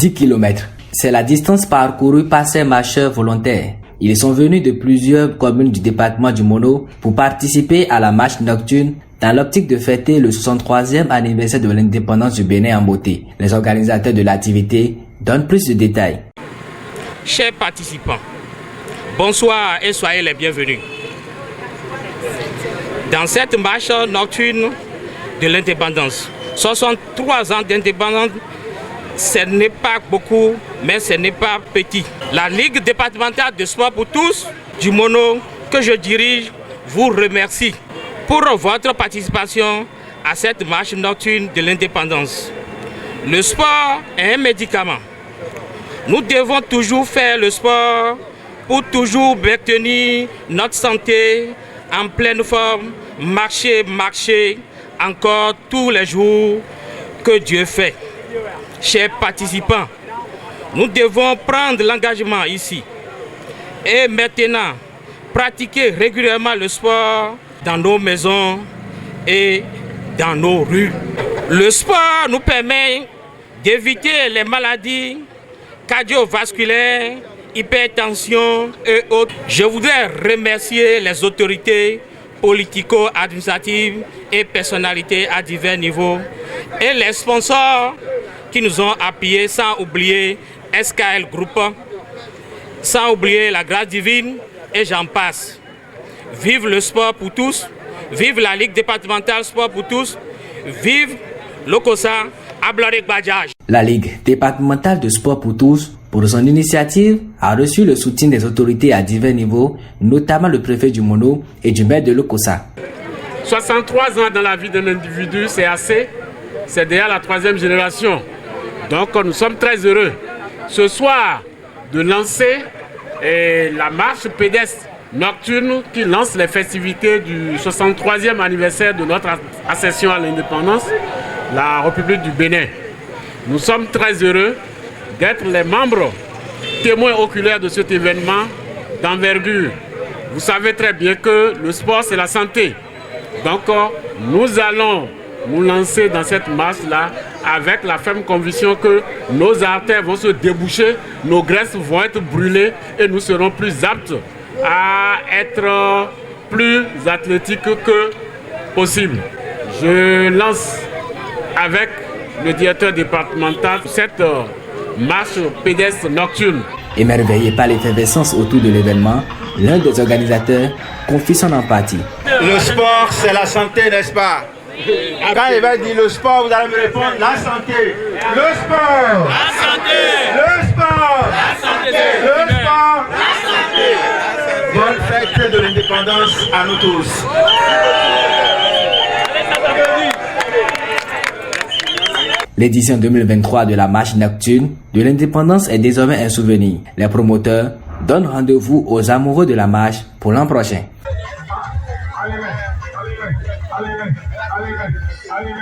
10 km, c'est la distance parcourue par ces marcheurs volontaires. Ils sont venus de plusieurs communes du département du Mono pour participer à la marche nocturne dans l'optique de fêter le 63e anniversaire de l'indépendance du Bénin en beauté. Les organisateurs de l'activité donnent plus de détails. Chers participants, bonsoir et soyez les bienvenus. Dans cette marche nocturne de l'indépendance, 63 ans d'indépendance, ce n'est pas beaucoup, mais ce n'est pas petit. La Ligue départementale de sport pour tous du Mono, que je dirige, vous remercie pour votre participation à cette marche nocturne de l'indépendance. Le sport est un médicament. Nous devons toujours faire le sport pour toujours maintenir notre santé en pleine forme, marcher encore tous les jours que Dieu fait. Chers participants, nous devons prendre l'engagement ici et maintenant pratiquer régulièrement le sport dans nos maisons et dans nos rues. Le sport nous permet d'éviter les maladies cardiovasculaires, hypertension et autres. Je voudrais remercier les autorités politico-administratives et personnalités à divers niveaux et les sponsors qui nous ont appuyés, sans oublier SKL Group, sans oublier la Grâce Divine et j'en passe. Vive le sport pour tous, vive la Ligue départementale sport pour tous, vive l'Okosa, Ablarek Bajaj. La Ligue départementale de sport pour tous, pour son initiative, a reçu le soutien des autorités à divers niveaux, notamment le préfet du Mono et du maire de l'Okosa. 63 ans dans la vie d'un individu, c'est assez. C'est déjà la 3e génération. Donc nous sommes très heureux ce soir de lancer la marche pédestre nocturne qui lance les festivités du 63e anniversaire de notre accession à l'indépendance, la République du Bénin. Nous sommes très heureux d'être les membres témoins oculaires de cet événement d'envergure. Vous savez très bien que le sport, c'est la santé. Donc nous allons nous lancer dans cette marche-là avec la ferme conviction que nos artères vont se déboucher, nos graisses vont être brûlées et nous serons plus aptes à être plus athlétiques que possible. Je lance avec le directeur départemental cette marche pédestre nocturne. Émerveillé par l'effervescence autour de l'événement, l'un des organisateurs confie son empathie. Le sport, c'est la santé, n'est-ce pas? Quand il va dire le sport, vous allez me répondre la santé. Le sport. La santé. Le sport. La santé. Le sport. La santé. Bonne fête de l'indépendance à nous tous. L'édition 2023 de la marche nocturne de l'indépendance est désormais un souvenir. Les promoteurs donnent rendez-vous aux amoureux de la marche pour l'an prochain. Allez,